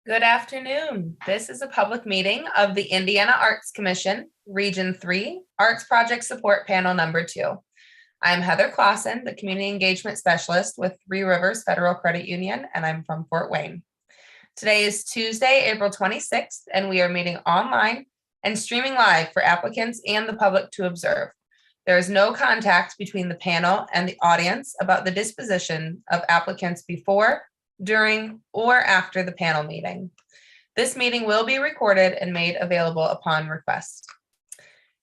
Good afternoon. This is a public meeting of the Indiana Arts Commission, Region 3, Arts Project Support Panel Number 2. I'm Heather Clausen, the Community Engagement Specialist with Three Rivers Federal Credit Union, and I'm from Fort Wayne. Today is Tuesday, April 26th, and we are meeting online and streaming live for applicants and the public to observe. There is no contact between the panel and the audience about the disposition of applicants before, during, or after the panel meeting. This meeting will be recorded and made available upon request.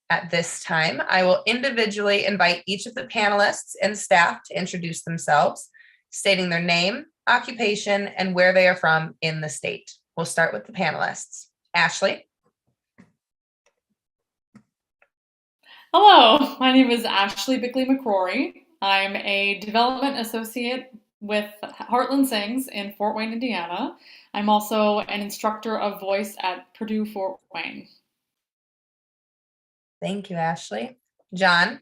At this time, I will individually invite each of the panelists and staff to introduce themselves, stating their name, occupation, and where they are from in the state. We'll start with the panelists. Ashley. Hello, my name is Ashley Bickley McCrory. I'm a development associate with Heartland Sings in Fort Wayne, Indiana. I'm also an instructor of voice at Purdue Fort Wayne. Thank you, Ashley. John.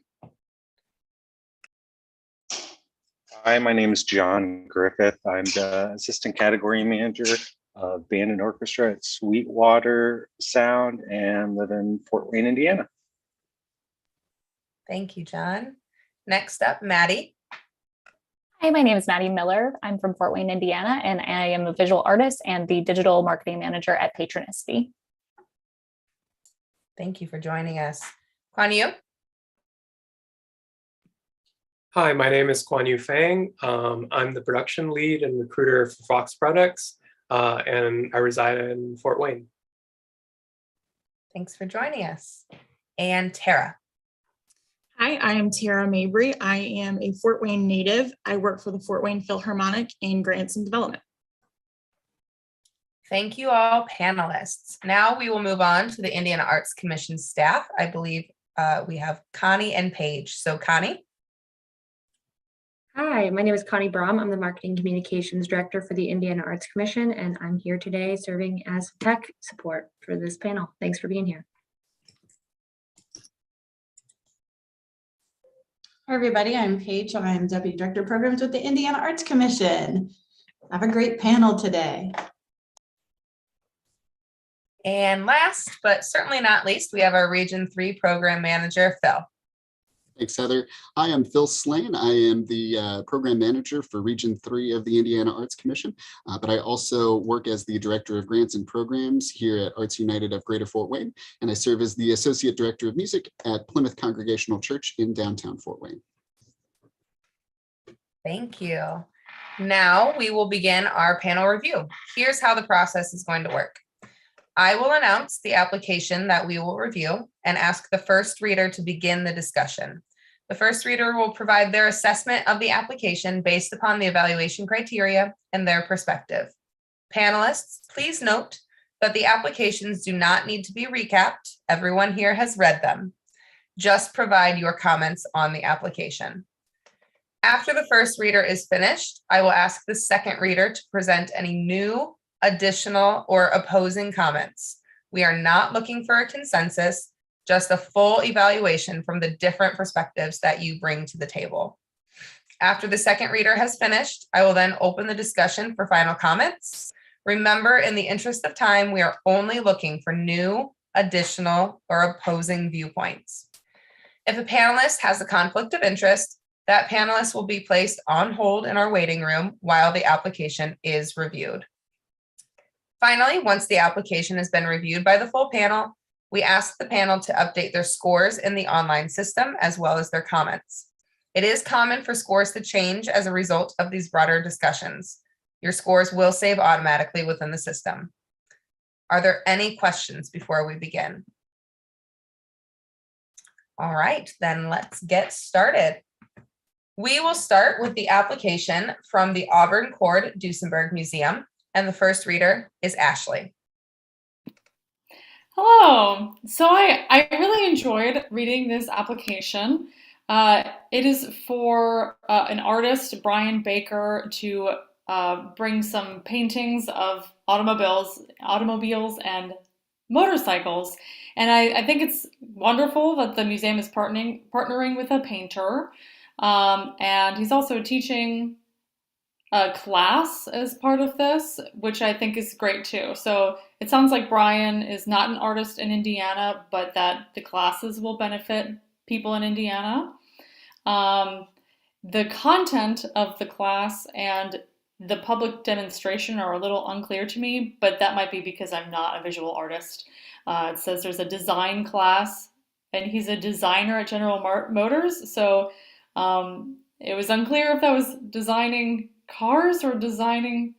Hi, my name is John Griffith. I'm the Assistant Category Manager of Band and Orchestra at Sweetwater Sound and live in Fort Wayne, Indiana. Thank you, John. Next up, Maddie. Hi, my name is Maddie Miller. I'm from Fort Wayne, Indiana, and I am a visual artist and the digital marketing manager at Patronicity. Thank you for joining us. Kuan Yu. Hi, my name is Kuan Yu Fang. I'm the production lead and recruiter for Fox Products, and I reside in Fort Wayne. Thanks for joining us. And Tara. Hi, I am Tara Mabry. I am a Fort Wayne native. I work for the Fort Wayne Philharmonic in grants and development. Thank you all panelists. Now we will move on to the Indiana Arts Commission staff. I believe we have Connie and Paige. So Connie. Hi, my name is Connie Brom. I'm the Marketing Communications Director for the Indiana Arts Commission, and I'm here today serving as tech support for this panel. Thanks for being here. Hi, everybody. I'm Paige. I'm Deputy Director of Programs with the Indiana Arts Commission. I have a great panel today. And last, but certainly not least, we have our Region 3 Program Manager, Phil. Thanks, Heather. Hi, I'm Phil Slane. I am the Program Manager for Region 3 of the Indiana Arts Commission, but I also work as the Director of Grants and Programs here at Arts United of Greater Fort Wayne, and I serve as the Associate Director of Music at Plymouth Congregational Church in downtown Fort Wayne. Thank you. Now we will begin our panel review. Here's how the process is going to work. I will announce the application that we will review and ask the first reader to begin the discussion. The first reader will provide their assessment of the application based upon the evaluation criteria and their perspective. Panelists, please note that the applications do not need to be recapped. Everyone here has read them. Just provide your comments on the application. After the first reader is finished, I will ask the second reader to present any new, additional, or opposing comments. We are not looking for a consensus, just a full evaluation from the different perspectives that you bring to the table. After the second reader has finished, I will then open the discussion for final comments. Remember, in the interest of time, we are only looking for new, additional, or opposing viewpoints. If a panelist has a conflict of interest, that panelist will be placed on hold in our waiting room while the application is reviewed. Finally, once the application has been reviewed by the full panel, we ask the panel to update their scores in the online system as well as their comments. It is common for scores to change as a result of these broader discussions. Your scores will save automatically within the system. Are there any questions before we begin? All right, then let's get started. We will start with the application from the Auburn Cord Duesenberg Museum, and the first reader is Ashley. Hello. So I really enjoyed reading this application. It is for an artist, Brian Baker, to bring some paintings of automobiles and motorcycles. And I think it's wonderful that the museum is partnering with a painter. And he's also teaching a class as part of this, which I think is great too. So it sounds like Brian is not an artist in Indiana, but that the classes will benefit people in Indiana. The content of the class and the public demonstration are a little unclear to me, but that might be because I'm not a visual artist. It says there's a design class, and he's a designer at General Motors, so it was unclear if that was designing cars or designing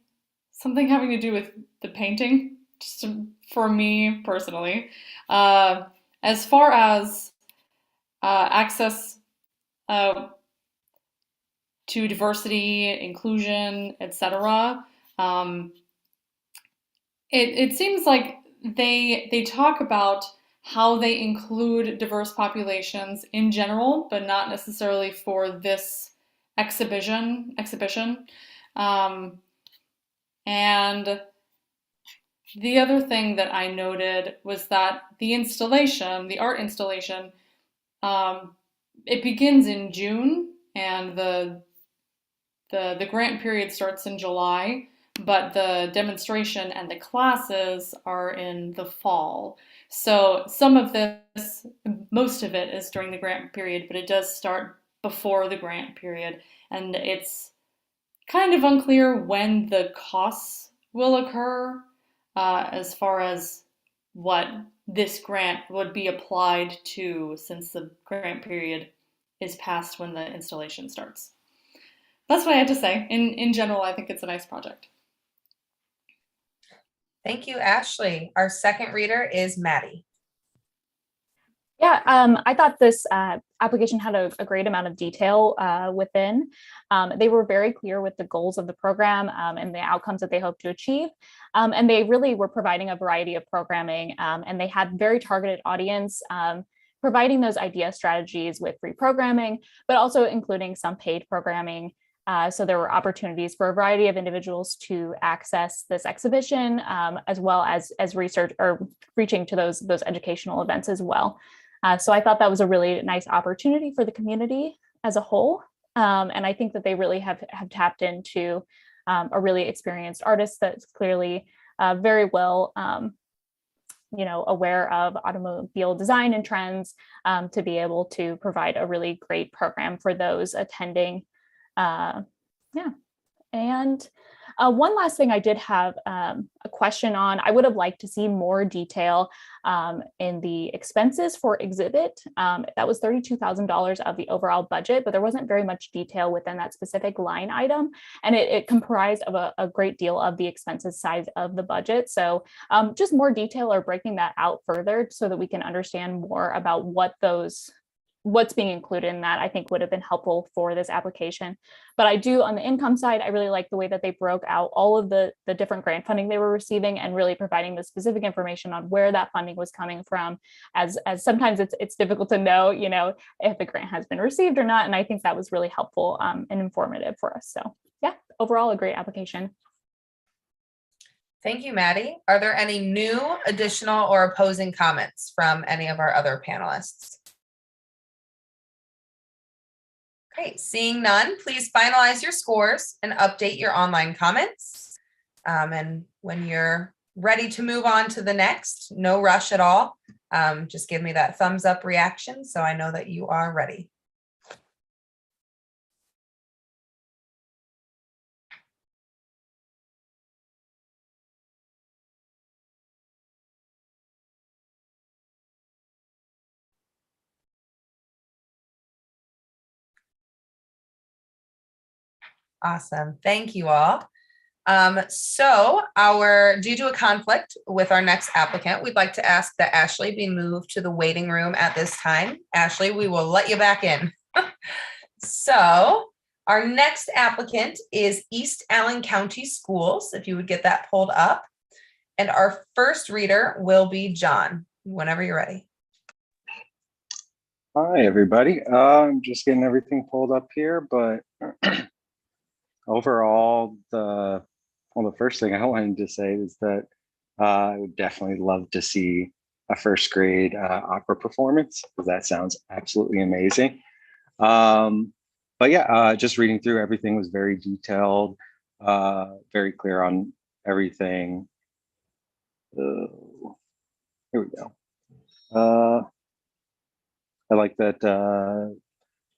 something having to do with the painting, just for me personally. As far as access to diversity, inclusion, etc. It seems like they talk about how they include diverse populations in general, but not necessarily for this exhibition. And the other thing that I noted was that the installation, the art installation, it begins in June, and the grant period starts in July, but the demonstration and the classes are in the fall. So some of this, most of it is during the grant period, but it does start before the grant period. And it's kind of unclear when the costs will occur as far as what this grant would be applied to, since the grant period is past when the installation starts. That's what I had to say. In general, I think it's a nice project. Thank you, Ashley. Our second reader is Maddie. Yeah, I thought this application had a great amount of detail within. They were very clear with the goals of the program and the outcomes that they hope to achieve. And they really were providing a variety of programming, and they had very targeted audience, providing those idea strategies with free programming, but also including some paid programming. So there were opportunities for a variety of individuals to access this exhibition, as well as research or reaching to those educational events as well. So I thought that was a really nice opportunity for the community as a whole. And I think that they really have tapped into a really experienced artist that's clearly very well aware of automobile design and trends, to be able to provide a really great program for those attending. And one last thing I did have a question on. I would have liked to see more detail in the expenses for exhibit. That was $32,000 of the overall budget, but there wasn't very much detail within that specific line item. And it comprised of a great deal of the expenses side of the budget. So just more detail or breaking that out further so that we can understand more about what's being included in that, I think would have been helpful for this application. But I do, on the income side, I really like the way that they broke out all of the different grant funding they were receiving, and really providing the specific information on where that funding was coming from, as sometimes it's difficult to know, if the grant has been received or not. And I think that was really helpful and informative for us. So yeah, overall, a great application. Thank you, Maddie. Are there any new, additional, or opposing comments from any of our other panelists? Great, seeing none, please finalize your scores and update your online comments. And when you're ready to move on to the next, no rush at all. Just give me that thumbs up reaction so I know that you are ready. Awesome. Thank you all. So due to a conflict with our next applicant, we'd like to ask that Ashley be moved to the waiting room at this time. Ashley, we will let you back in. So our next applicant is East Allen County Schools, if you would get that pulled up. And our first reader will be John, whenever you're ready. Hi, everybody. I'm just getting everything pulled up here, but overall, the first thing I wanted to say is that I would definitely love to see a first grade opera performance, because that sounds absolutely amazing. But yeah, just reading through, everything was very detailed. very clear on everything. Here we go. I like that the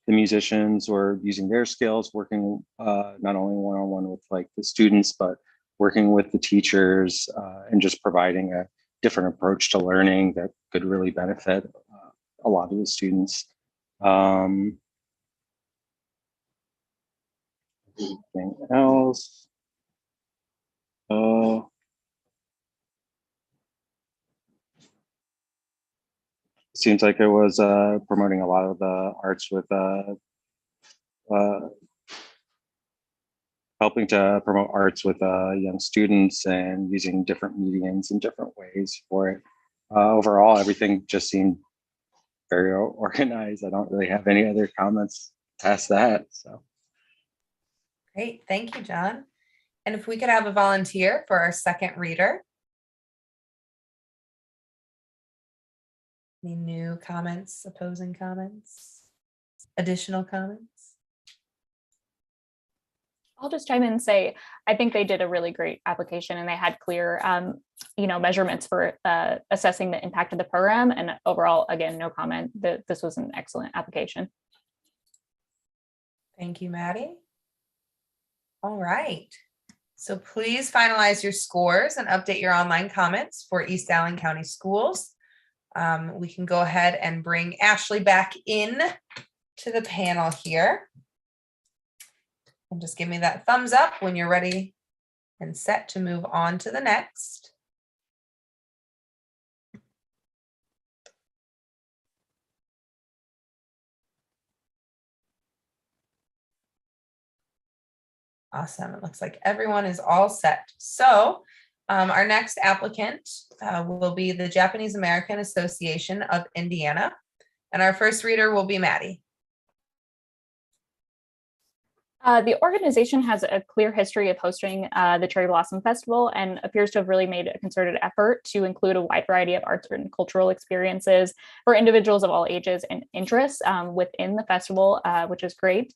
musicians were using their skills, working not only one-on-one with like the students, but working with the teachers and just providing a different approach to learning that could really benefit a lot of the students. Anything else? Seems like it was promoting a lot of the arts with helping to promote arts with young students and using different mediums in different ways for it. Overall, everything just seemed very organized. I don't really have any other comments past that. So Great, thank you, John. And if we could have a volunteer for our second reader. Any new comments, opposing comments, additional comments? I'll just chime in and say, I think they did a really great application and they had clear, measurements for assessing the impact of the program. And overall, again, no comment, that this was an excellent application. Thank you, Maddie. All right. So please finalize your scores and update your online comments for East Allen County Schools. We can go ahead and bring Ashley back in to the panel here. And just give me that thumbs up when you're ready and set to move on to the next. Awesome. It looks like everyone is all set. So our next applicant will be the Japanese American Association of Indiana. And our first reader will be Maddie. The organization has a clear history of hosting the Cherry Blossom Festival and appears to have really made a concerted effort to include a wide variety of arts and cultural experiences for individuals of all ages and interests within the festival, which is great.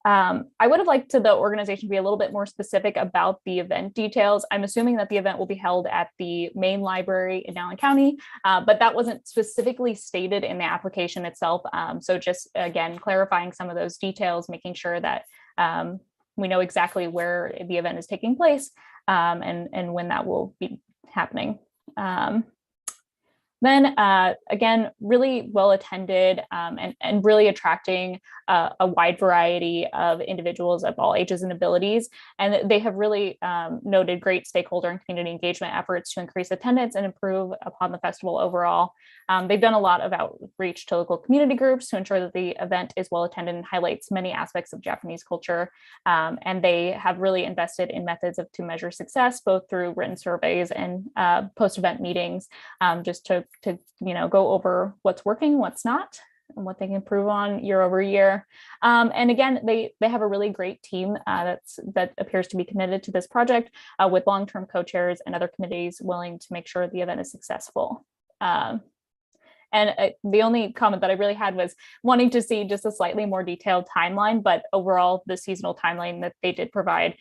I would have liked the organization to be a little bit more specific about the event details. I'm assuming that the event will be held at the main library in Allen County, but that wasn't specifically stated in the application itself. So just, again, clarifying some of those details, making sure that we know exactly where the event is taking place and when that will be happening. Then again, really well attended and really attracting a wide variety of individuals of all ages and abilities. And they have really noted great stakeholder and community engagement efforts to increase attendance and improve upon the festival overall. They've done a lot of outreach to local community groups to ensure that the event is well attended and highlights many aspects of Japanese culture. And they have really invested in methods to measure success, both through written surveys and post-event meetings, just to go over what's working, what's not, and what they can improve on year over year. And again, they have a really great team that appears to be committed to this project with long-term co-chairs and other committees willing to make sure the event is successful. And the only comment that I really had was wanting to see just a slightly more detailed timeline, but overall the seasonal timeline that they did provide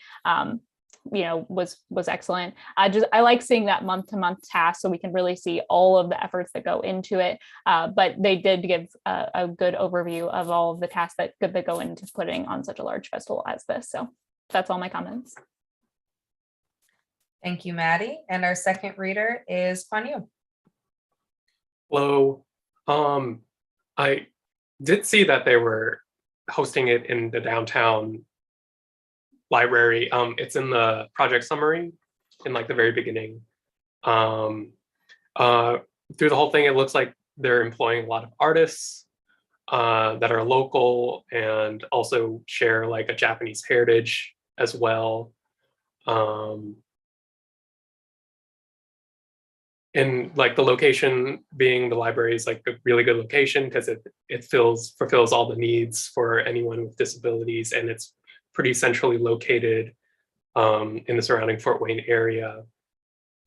was excellent. I like seeing that month-to-month task so we can really see all of the efforts that go into it. But they did give a good overview of all of the tasks that go into putting on such a large festival as this. So that's all my comments. Thank you, Maddie. And our second reader is Kanye. Hello. I did see that they were hosting it in the downtown library. It's in the project summary in like the very beginning. Through the whole thing, it looks like they're employing a lot of artists that are local and also share like a Japanese heritage as well. And like the location being the library is like a really good location because it fulfills all the needs for anyone with disabilities, and it's pretty centrally located in the surrounding Fort Wayne area.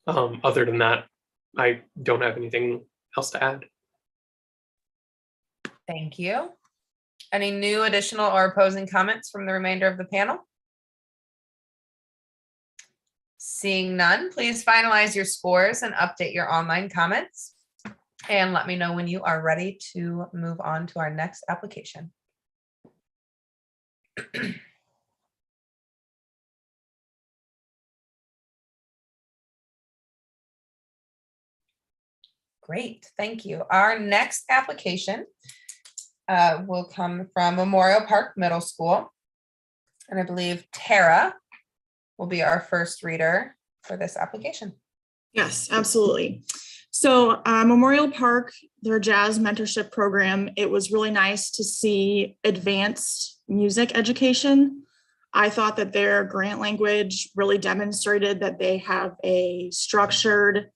Other than that, I don't have anything else to add. Thank you. Any new, additional, or opposing comments from the remainder of the panel? Seeing none, please finalize your scores and update your online comments. And let me know when you are ready to move on to our next application. Great, thank you. Our next application will come from Memorial Park Middle School. And I believe Tara will be our first reader for this application. Yes, absolutely. So Memorial Park, their jazz mentorship program, it was really nice to see advanced music education. I thought that their grant language really demonstrated that they have a structured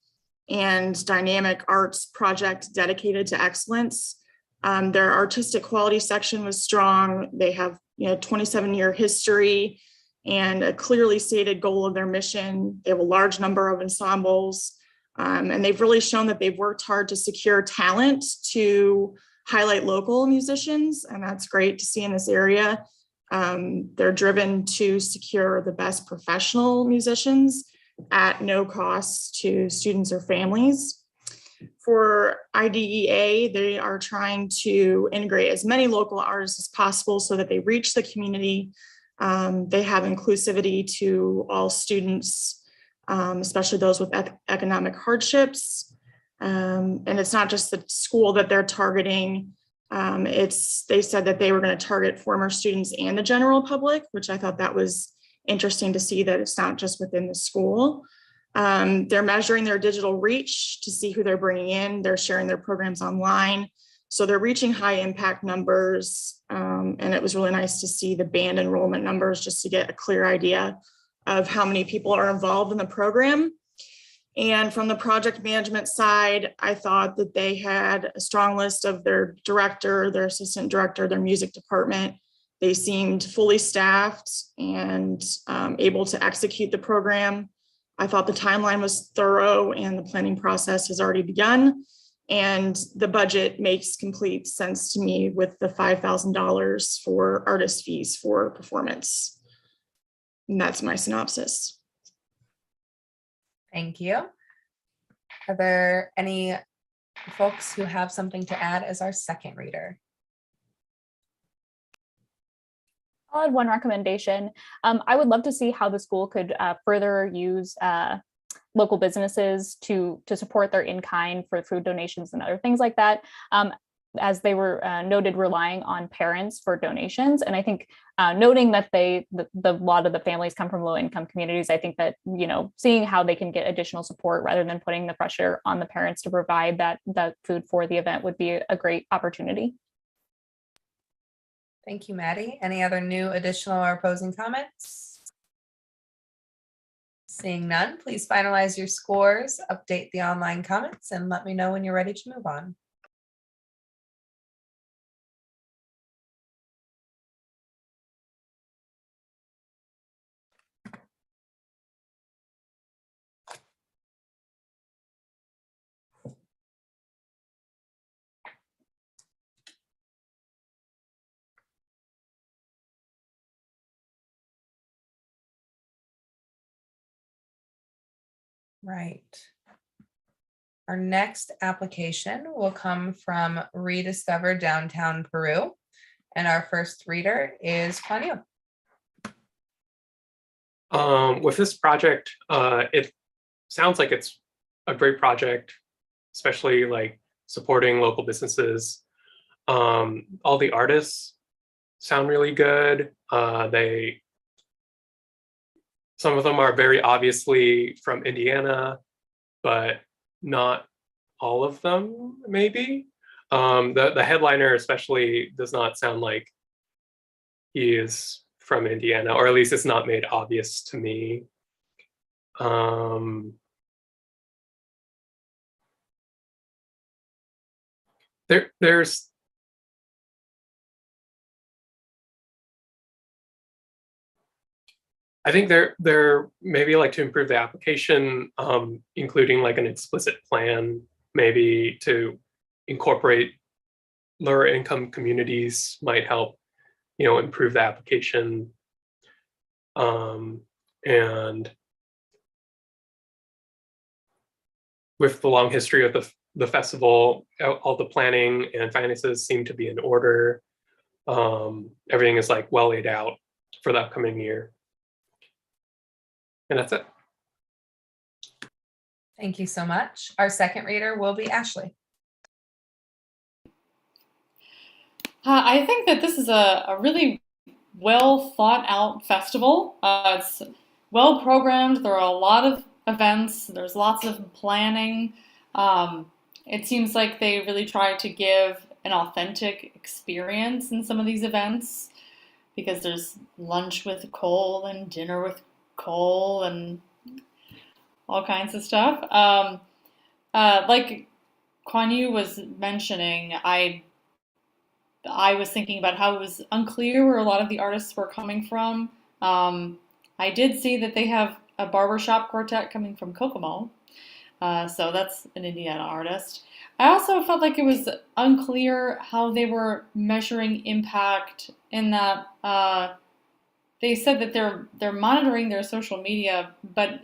and dynamic arts project dedicated to excellence. Their artistic quality section was strong. They have 27-year history and a clearly stated goal of their mission. They have a large number of ensembles, and they've really shown that they've worked hard to secure talent to highlight local musicians, and that's great to see in this area. They're driven to secure the best professional musicians at no cost to students or families. For IDEA, they are trying to integrate as many local artists as possible so that they reach the community. They have inclusivity to all students, especially those with economic hardships. And it's not just the school that they're targeting. They said that they were going to target former students and the general public, which I thought that was interesting to see, that it's not just within the school. They're measuring their digital reach to see who they're bringing in. They're sharing their programs online. So they're reaching high impact numbers. And it was really nice to see the band enrollment numbers just to get a clear idea of how many people are involved in the program. And from the project management side, I thought that they had a strong list of their director, their assistant director, their music department. They seemed fully staffed and able to execute the program. I thought the timeline was thorough and the planning process has already begun. And the budget makes complete sense to me with the $5,000 for artist fees for performance. And that's my synopsis. Thank you. Are there any folks who have something to add as our second reader? I'll add one recommendation. I would love to see how the school could further use local businesses to support their in-kind for food donations and other things like that, as they were noted relying on parents for donations. And I think noting that the lot of the families come from low-income communities, I think that, seeing how they can get additional support rather than putting the pressure on the parents to provide that food for the event would be a great opportunity. Thank you, Maddie. Any other new, additional, or opposing comments? Seeing none, please finalize your scores, update the online comments, and let me know when you're ready to move on. Right. Our next application will come from ReDiscover Downtown Peru. And our first reader is Kanye. With this project, it sounds like it's a great project, especially like supporting local businesses. All the artists sound really good. Some of them are very obviously from Indiana, but not all of them, maybe. The headliner especially does not sound like he is from Indiana, or at least it's not made obvious to me. There's I think there maybe like to improve the application, including like an explicit plan, maybe to incorporate lower income communities might help, improve the application. And with the long history of the festival, all the planning and finances seem to be in order. Everything is like well laid out for the upcoming year. And that's it. Thank you so much. Our second reader will be Ashley. I think that this is a really well thought out festival. It's well programmed. There are a lot of events. There's lots of planning. It seems like they really try to give an authentic experience in some of these events, because there's lunch with Cole and dinner with Cole and all kinds of stuff. Like Kanye was mentioning, I was thinking about how it was unclear where a lot of the artists were coming from. I did see that they have a barbershop quartet coming from Kokomo, so that's an Indiana artist. I also felt like it was unclear how they were measuring impact, in that they said that they're monitoring their social media, but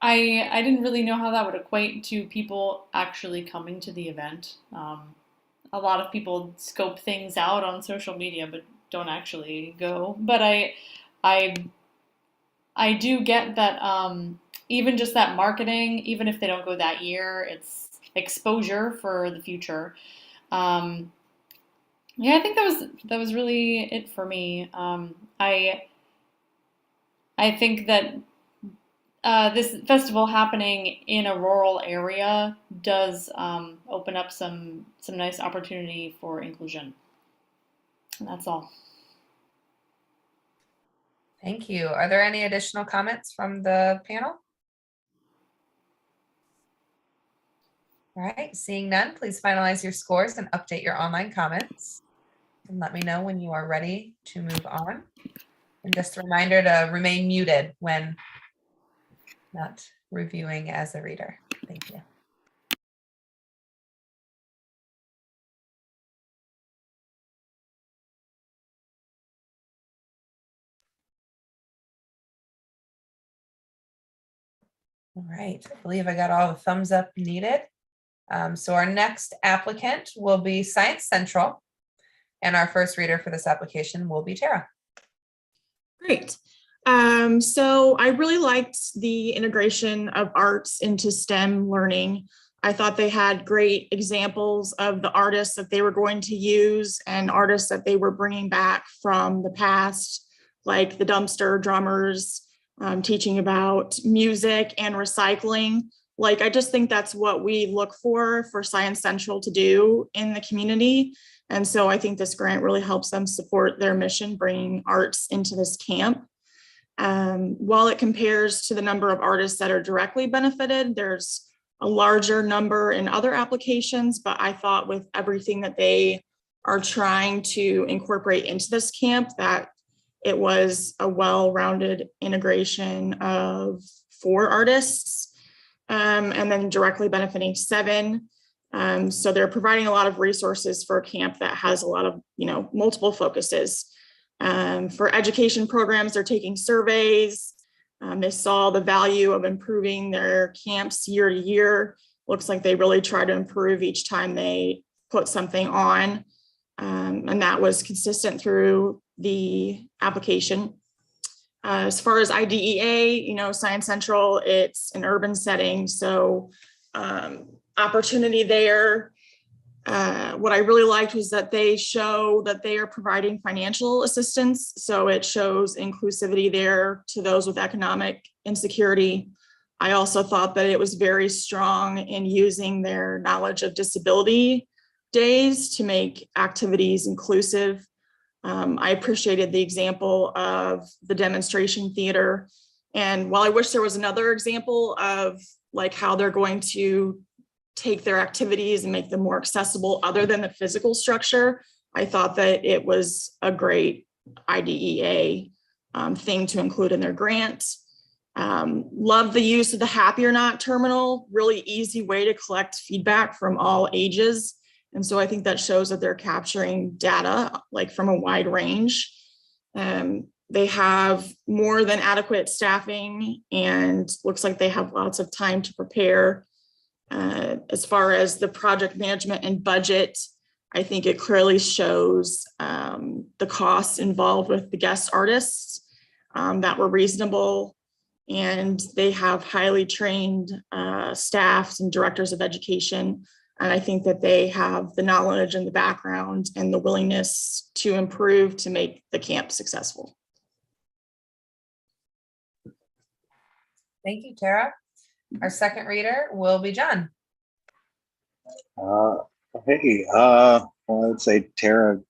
I didn't really know how that would equate to people actually coming to the event. A lot of people scope things out on social media but don't actually go. But I do get that even just that marketing, even if they don't go that year, it's exposure for the future. Yeah, I think that was really it for me. I think that this festival happening in a rural area does open up some nice opportunity for inclusion. And that's all. Thank you. Are there any additional comments from the panel? All right, seeing none, please finalize your scores and update your online comments. And let me know when you are ready to move on. And just a reminder to remain muted when not reviewing as a reader. Thank you. All right, I believe I got all the thumbs up needed. So our next applicant will be Science Central, and our first reader for this application will be Tara. Great. So I really liked the integration of arts into STEM learning. I thought they had great examples of the artists that they were going to use and artists that they were bringing back from the past, like the dumpster drummers, teaching about music and recycling. Like, I just think that's what we look for Science Central to do in the community. And so I think this grant really helps them support their mission, bringing arts into this camp. While it compares to the number of artists that are directly benefited, there's a larger number in other applications, but I thought with everything that they are trying to incorporate into this camp, that it was a well-rounded integration of 4 artists, and then directly benefiting 7. So they're providing a lot of resources for a camp that has a lot of, multiple focuses. For education programs, they're taking surveys. They saw the value of improving their camps year to year. Looks like they really try to improve each time they put something on. And that was consistent through the application. As far as IDEA, Science Central, it's an urban setting. So opportunity there. What I really liked was that they show that they are providing financial assistance. So it shows inclusivity there to those with economic insecurity. I also thought that it was very strong in using their knowledge of disability days to make activities inclusive. I appreciated the example of the demonstration theater. And while I wish there was another example of like how they're going to take their activities and make them more accessible other than the physical structure, I thought that it was a great IDEA thing to include in their grant. Love the use of the Happy or Not terminal, really easy way to collect feedback from all ages. And so I think that shows that they're capturing data like from a wide range. They have more than adequate staffing and looks like they have lots of time to prepare. As far as the project management and budget, I think it clearly shows the costs involved with the guest artists that were reasonable, and they have highly trained staffs and directors of education. And I think that they have the knowledge and the background and the willingness to improve to make the camp successful. Thank you, Tara. Our second reader will be John. Hey, well, I would say Tara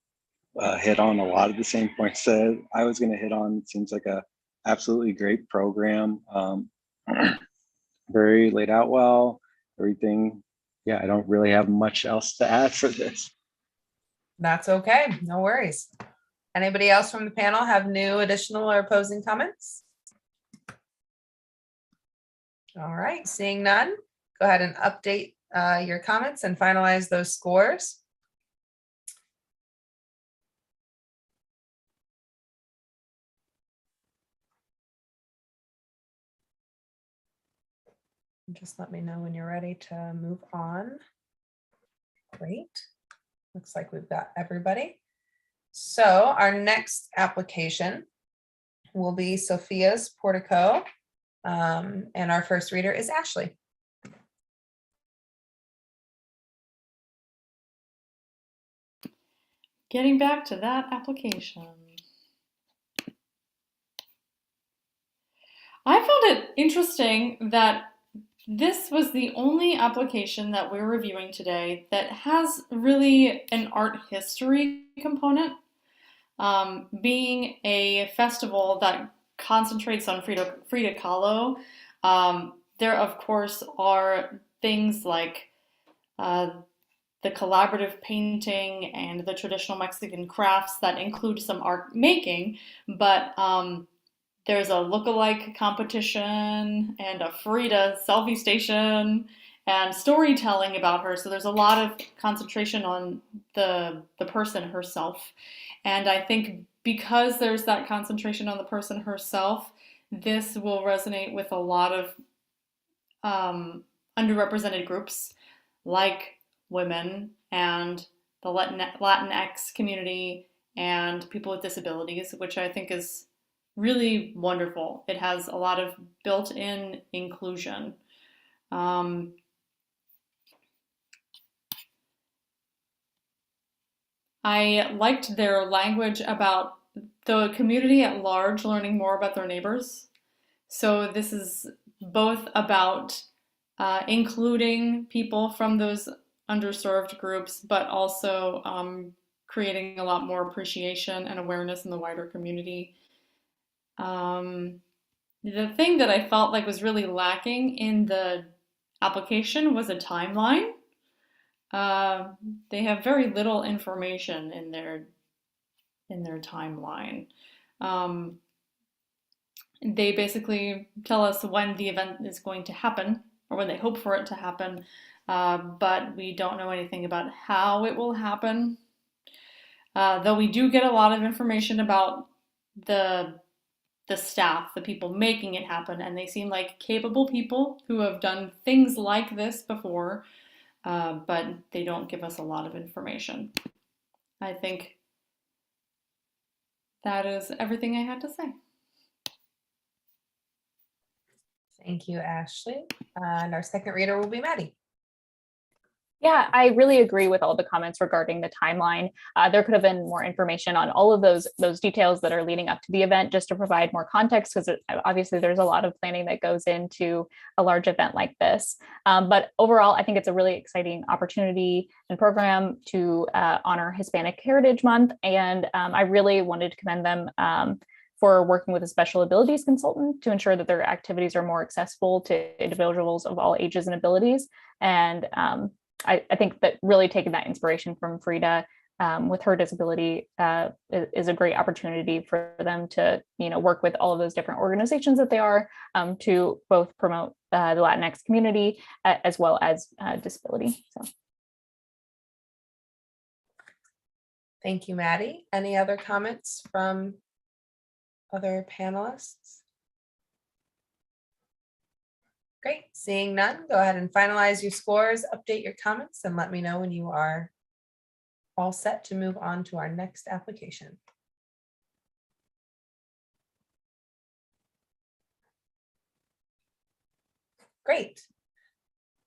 hit on a lot of the same points that I was going to hit on. It seems like a absolutely great program. Very laid out well, everything. Yeah, I don't really have much else to add for this. That's okay, no worries. Anybody else from the panel have new, additional, or opposing comments? All right, seeing none, go ahead and update your comments and finalize those scores. Just let me know when you're ready to move on. Great. Looks like we've got everybody. So our next application will be Sophia's Portico. And our first reader is Ashley. Getting back to that application. I found it interesting that this was the only application that we're reviewing today that has really an art history component. Being a festival that concentrates on Frida Kahlo, there of course are things like the collaborative painting and the traditional Mexican crafts that include some art making, but there's a look-alike competition and a Frida selfie station and storytelling about her. So there's a lot of concentration on the person herself. And I think because there's that concentration on the person herself, this will resonate with a lot of underrepresented groups like women and the Latinx community and people with disabilities, which I think is really wonderful. It has a lot of built-in inclusion. I liked their language about the community at large learning more about their neighbors. So this is both about including people from those underserved groups, but also creating a lot more appreciation and awareness in the wider community. The thing that I felt like was really lacking in the application was a timeline. They have very little information in their timeline. They basically tell us when the event is going to happen or when they hope for it to happen, but we don't know anything about how it will happen. Though we do get a lot of information about the staff, the people making it happen, and they seem like capable people who have done things like this before, but they don't give us a lot of information. I think that is everything I had to say. Thank you, Ashley. And our second reader will be Maddie. Yeah, I really agree with all the comments regarding the timeline. There could have been more information on all of those details that are leading up to the event, just to provide more context, because obviously there's a lot of planning that goes into a large event like this. But overall, I think it's a really exciting opportunity and program to honor Hispanic Heritage Month. And I really wanted to commend them for working with a special abilities consultant to ensure that their activities are more accessible to individuals of all ages and abilities. And I think that really taking that inspiration from Frida with her disability is a great opportunity for them to, work with all of those different organizations that they are to both promote the Latinx community as well as disability. So. Thank you, Maddie. Any other comments from other panelists? Great. Seeing none, go ahead and finalize your scores, update your comments, and let me know when you are all set to move on to our next application. Great.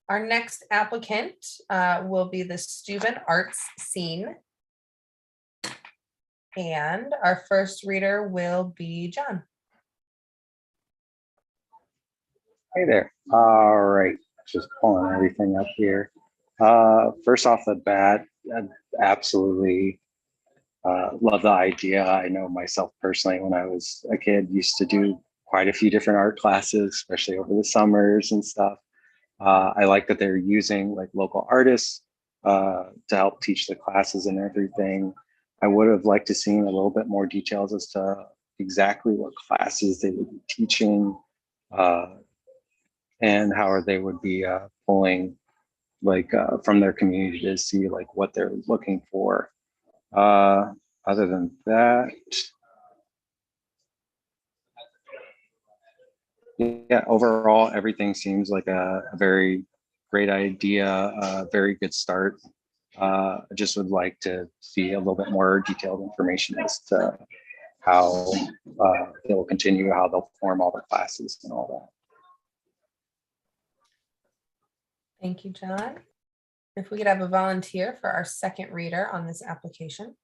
Our next applicant will be the Steuben Arts Scene. And our first reader will be John. Hey there. All right, just pulling everything up here. First off the bat, I absolutely love the idea. I know myself personally, when I was a kid, used to do quite a few different art classes, especially over the summers and stuff. I like that they're using like local artists to help teach the classes and everything. I would have liked to seen a little bit more details as to exactly what classes they would be teaching and how they would be pulling like from their community to see like what they're looking for. Other than that, yeah, overall, everything seems like a very great idea, a very good start. I just would like to see a little bit more detailed information as to how they'll continue, how they'll form all the classes and all that. Thank you, John. If we could have a volunteer for our second reader on this application.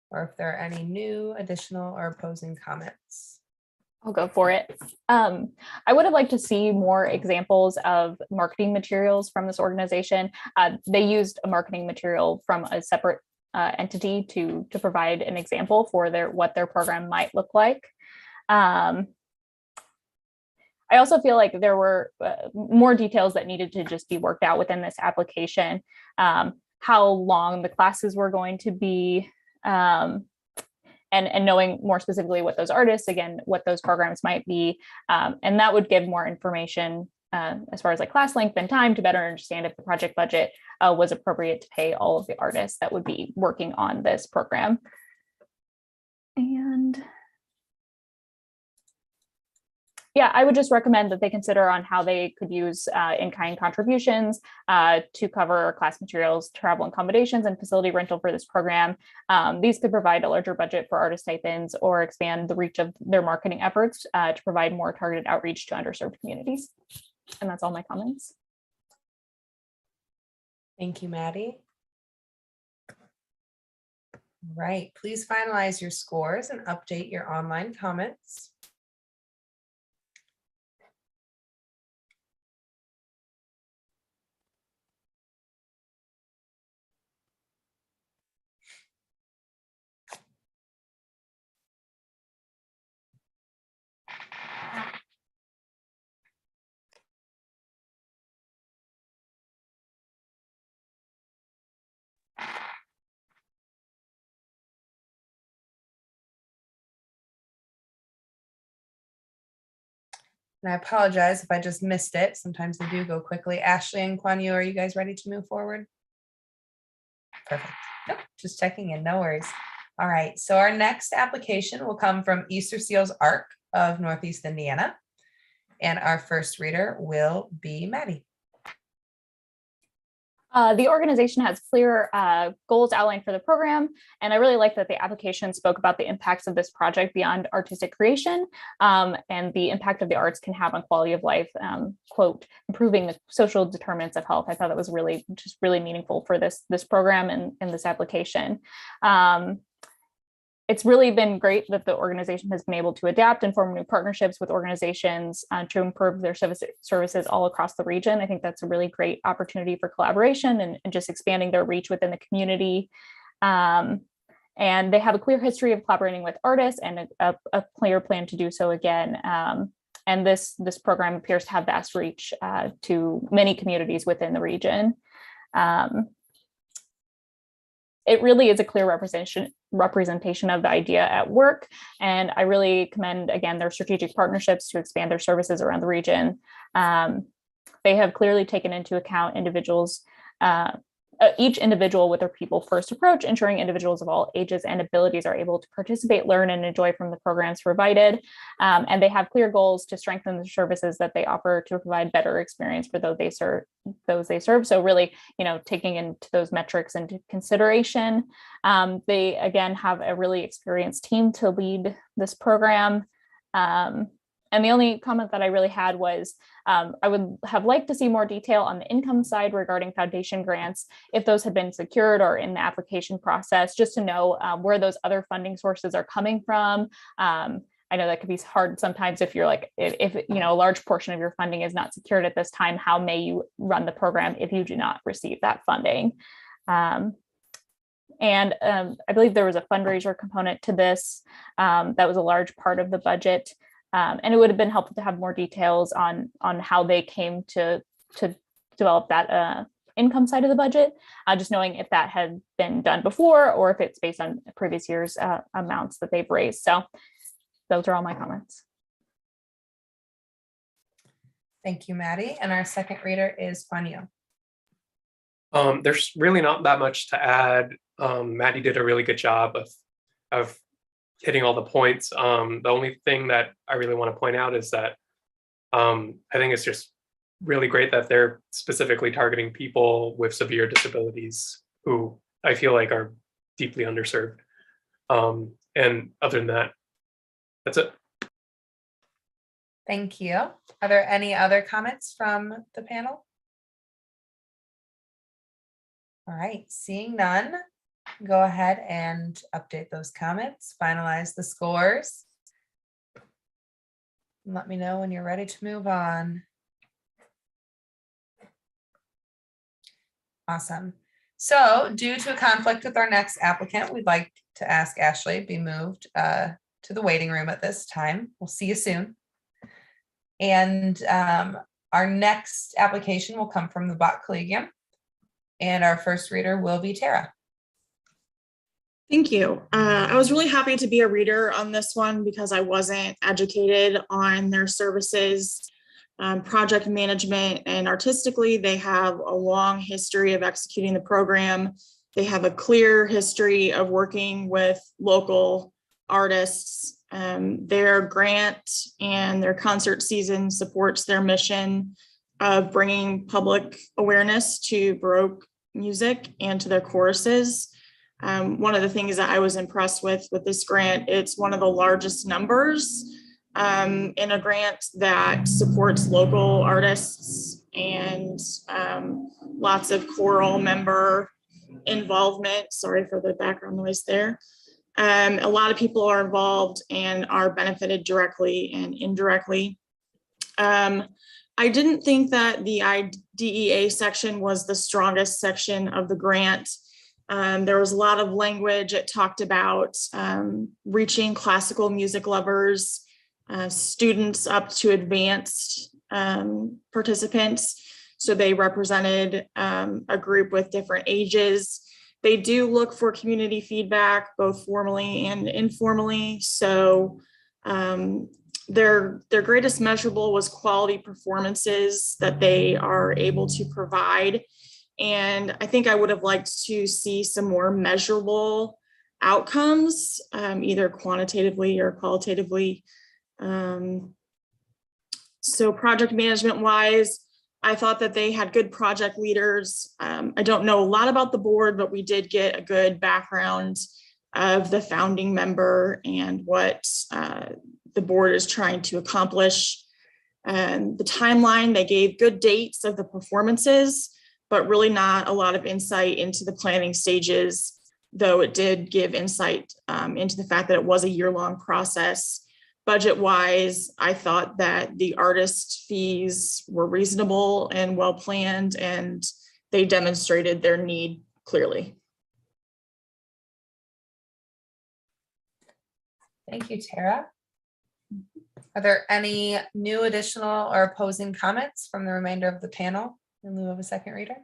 Or if there are any new, additional, or opposing comments. I'll go for it. I would have liked to see more examples of marketing materials from this organization. They used a marketing material from a separate entity to provide an example for what their program might look like. I also feel like there were more details that needed to just be worked out within this application. How long the classes were going to be, and knowing more specifically what those artists, again, what those programs might be. And that would give more information as far as like class length and time to better understand if the project budget was appropriate to pay all of the artists that would be working on this program. And yeah, I would just recommend that they consider on how they could use in-kind contributions to cover class materials, travel accommodations, and facility rental for this program. These could provide a larger budget for artist stipends or expand the reach of their marketing efforts to provide more targeted outreach to underserved communities. And that's all my comments. Thank you, Maddie. Right, please finalize your scores and update your online comments. And I apologize if I just missed it. Sometimes they do go quickly. Ashley and Kanye, are you guys ready to move forward? Perfect. Nope, just checking in, no worries. All right, so our next application will come from Easter Seals Arc of Northeast Indiana. And our first reader will be Maddie. The organization has clear goals outlined for the program, and I really like that the application spoke about the impacts of this project beyond artistic creation and the impact of the arts can have on quality of life, quote, improving the social determinants of health. I thought that was really meaningful for this program and this application. It's really been great that the organization has been able to adapt and form new partnerships with organizations to improve their services all across the region. I think that's a really great opportunity for collaboration and just expanding their reach within the community. And they have a clear history of collaborating with artists and a clear plan to do so again. And this program appears to have vast reach to many communities within the region. It really is a clear representation of the idea at work. And I really commend, again, their strategic partnerships to expand their services around the region. They have clearly taken into account individuals each individual with their people first approach, ensuring individuals of all ages and abilities are able to participate, learn, and enjoy from the programs provided. And they have clear goals to strengthen the services that they offer to provide better experience for those they serve. So really, taking into those metrics into consideration. They, again, have a really experienced team to lead this program. And the only comment that I really had was I would have liked to see more detail on the income side regarding foundation grants, if those had been secured or in the application process, just to know where those other funding sources are coming from. I know that could be hard sometimes if you're like, if a large portion of your funding is not secured at this time, how may you run the program if you do not receive that funding? And I believe there was a fundraiser component to this that was a large part of the budget. And it would have been helpful to have more details on how they came to develop that income side of the budget, just knowing if that had been done before or if it's based on previous year's amounts that they've raised. So those are all my comments. Thank you, Maddie. And our second reader is Kanye. There's really not that much to add. Maddie did a really good job of hitting all the points. The only thing that I really want to point out is that I think it's just really great that they're specifically targeting people with severe disabilities who I feel like are deeply underserved. And other than that, that's it. Thank you. Are there any other comments from the panel? All right, seeing none, go ahead and update those comments, finalize the scores. Let me know when you're ready to move on. Awesome. So due to a conflict with our next applicant, we'd like to ask Ashley be moved to the waiting room at this time. We'll see you soon. And our next application will come from the Bach Collegium. And our first reader will be Tara. Thank you. I was really happy to be a reader on this one because I wasn't educated on their services, project management, and artistically, they have a long history of executing the program. They have a clear history of working with local artists. Their grant and their concert season supports their mission of bringing public awareness to Baroque music and to their choruses. One of the things that I was impressed with this grant, it's one of the largest numbers in a grant that supports local artists and lots of choral member involvement. Sorry for the background noise there. A lot of people are involved and are benefited directly and indirectly. I didn't think that the IDEA section was the strongest section of the grant. There was a lot of language. It talked about reaching classical music lovers, students up to advanced participants. So they represented a group with different ages. They do look for community feedback, both formally and informally. So their greatest measurable was quality performances that they are able to provide. And I think I would have liked to see some more measurable outcomes, either quantitatively or qualitatively. So project management wise, I thought that they had good project leaders. I don't know a lot about the board, but we did get a good background of the founding member and what the board is trying to accomplish. And the timeline, they gave good dates of the performances, but really not a lot of insight into the planning stages, though it did give insight into the fact that it was a year-long process. Budget-wise, I thought that the artist fees were reasonable and well-planned, and they demonstrated their need clearly. Thank you, Tara. Are there any new, additional, or opposing comments from the remainder of the panel in lieu of a second reader?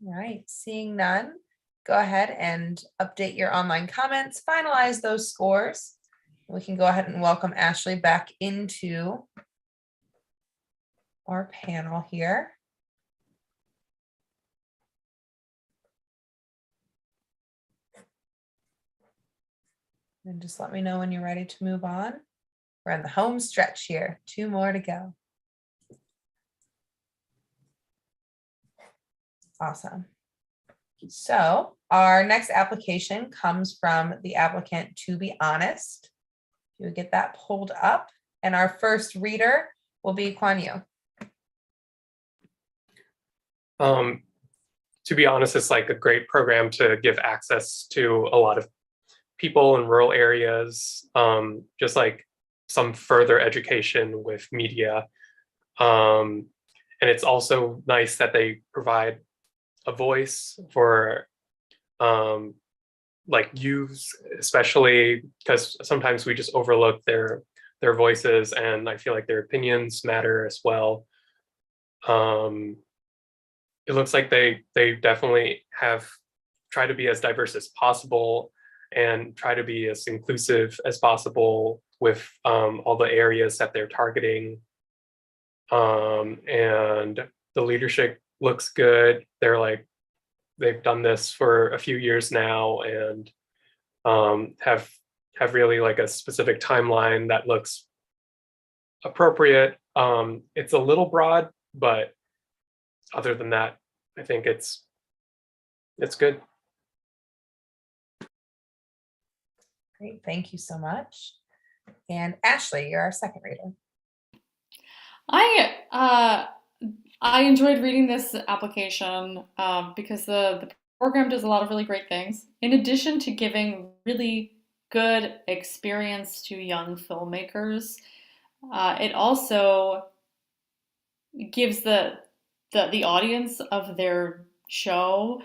All right, seeing none, go ahead and update your online comments, finalize those scores. We can go ahead and welcome Ashley back into our panel here. And just let me know when you're ready to move on. We're in the home stretch here. 2 more to go. Awesome. So our next application comes from the applicant, To Be Honest. You would get that pulled up, and our first reader will be Kanye. To be honest, it's like a great program to give access to a lot of people in rural areas, just like some further education with media. And it's also nice that they provide a voice for like youth, especially because sometimes we just overlook their voices, and I feel like their opinions matter as well. It looks like they definitely have tried to be as diverse as possible and try to be as inclusive as possible with all the areas that they're targeting. And the leadership looks good. They've done this for a few years now, and have really like a specific timeline that looks appropriate. It's a little broad, but other than that, I think it's good. Great, thank you so much. And Ashley, you're our second reader. I enjoyed reading this application because the program does a lot of really great things. In addition to giving really good experience to young filmmakers, it also gives the audience of their show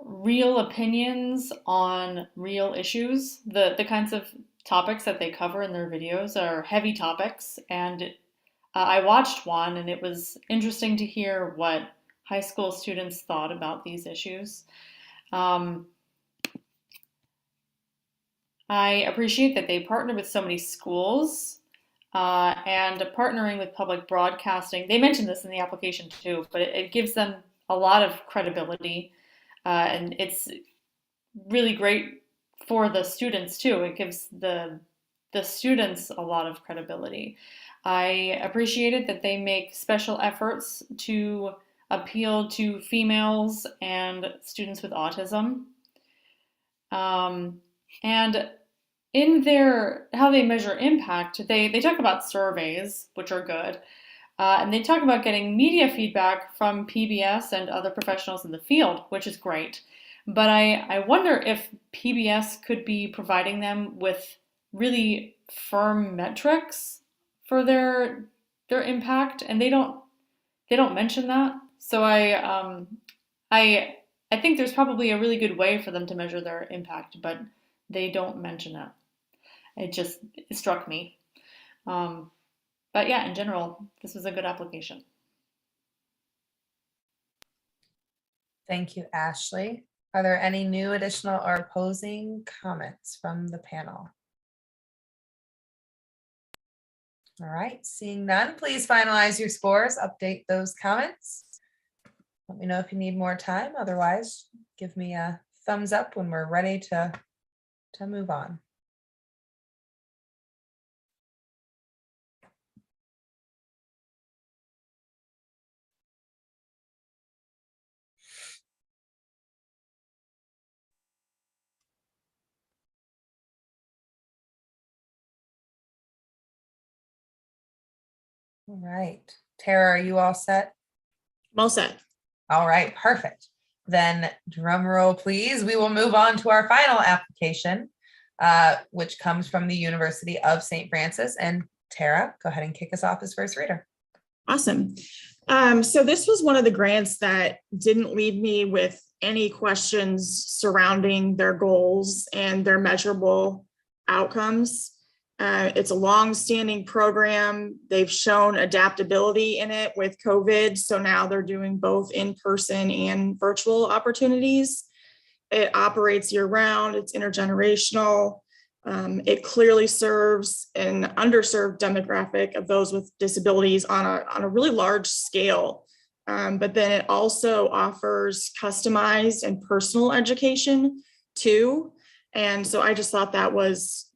real opinions on real issues. The kinds of topics that they cover in their videos are heavy topics, and I watched one, and it was interesting to hear what high school students thought about these issues. I appreciate that they partner with so many schools and partnering with public broadcasting. They mentioned this in the application too, but it gives them a lot of credibility, and it's really great for the students too. It gives the students a lot of credibility. I appreciated that they make special efforts to appeal to females and students with autism. And in how they measure impact, they talk about surveys, which are good. And they talk about getting media feedback from PBS and other professionals in the field, which is great. But I wonder if PBS could be providing them with really firm metrics for their impact, and they don't mention that. So I think there's probably a really good way for them to measure their impact, but they don't mention it. It struck me. But yeah, in general, this was a good application. Thank you, Ashley. Are there any new, additional, or opposing comments from the panel? All right, seeing none, please finalize your scores, update those comments. Let me know if you need more time. Otherwise, give me a thumbs up when we're ready to move on. All right, Tara, are you all set? I'm all set. All right, perfect. Then drum roll, please. We will move on to our final application, which comes from the University of St. Francis. And Tara, go ahead and kick us off as first reader. Awesome. So this was one of the grants that didn't leave me with any questions surrounding their goals and their measurable outcomes. It's a long-standing program. They've shown adaptability in it with COVID. So now they're doing both in-person and virtual opportunities. It operates year-round. It's intergenerational. It clearly serves an underserved demographic of those with disabilities on a really large scale. But then it also offers customized and personal education too. And so I just thought that was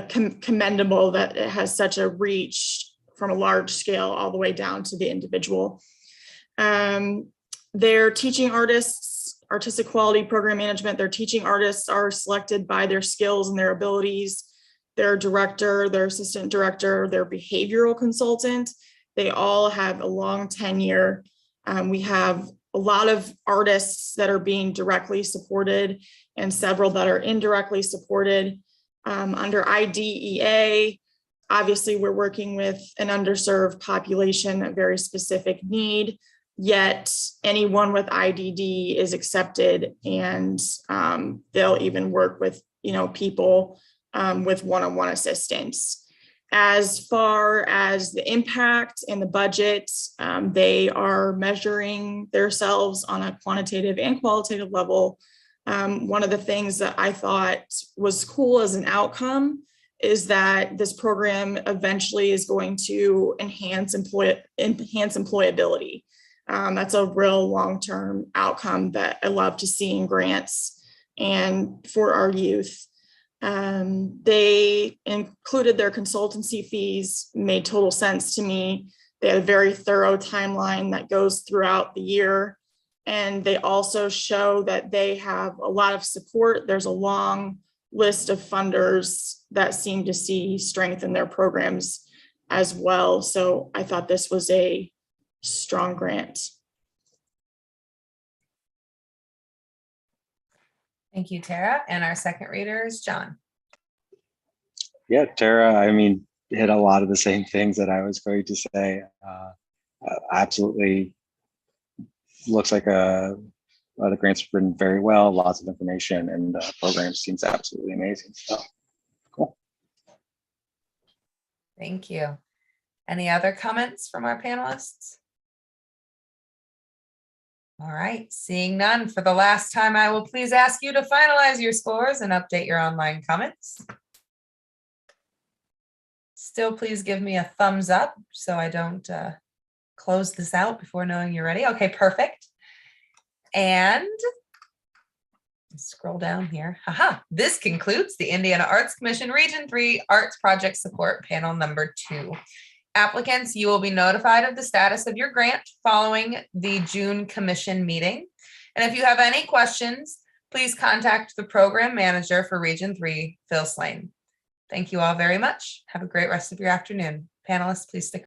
commendable that it has such a reach from a large scale all the way down to the individual. Their teaching artists, artistic quality program management, their teaching artists are selected by their skills and their abilities. Their director, their assistant director, their behavioral consultant, they all have a long tenure. We have a lot of artists that are being directly supported and several that are indirectly supported. Under IDEA, obviously we're working with an underserved population, a very specific need, yet anyone with IDD is accepted, and they'll even work with, people with one-on-one assistance. As far as the impact and the budget, they are measuring themselves on a quantitative and qualitative level. One of the things that I thought was cool as an outcome is that this program eventually is going to enhance employability. That's a real long-term outcome that I love to see in grants and for our youth. They included their consultancy fees, made total sense to me. They had a very thorough timeline that goes throughout the year. And they also show that they have a lot of support. There's a long list of funders that seem to see strength in their programs as well. So I thought this was a strong grant. Thank you, Tara. And our second reader is John. Yeah, Tara, hit a lot of the same things that I was going to say. Absolutely looks like the grants have written very well, lots of information, and the program seems absolutely amazing. So cool. Thank you. Any other comments from our panelists? All right, seeing none, for the last time, I will please ask you to finalize your scores and update your online comments. Still, please give me a thumbs up so I don't close this out before knowing you're ready. Okay, perfect. And scroll down here. Haha, this concludes the Indiana Arts Commission Region 3 Arts Project Support Panel number 2. Applicants, you will be notified of the status of your grant following the June commission meeting. And if you have any questions, please contact the program manager for Region 3, Phil Slane. Thank you all very much. Have a great rest of your afternoon. Panelists, please stick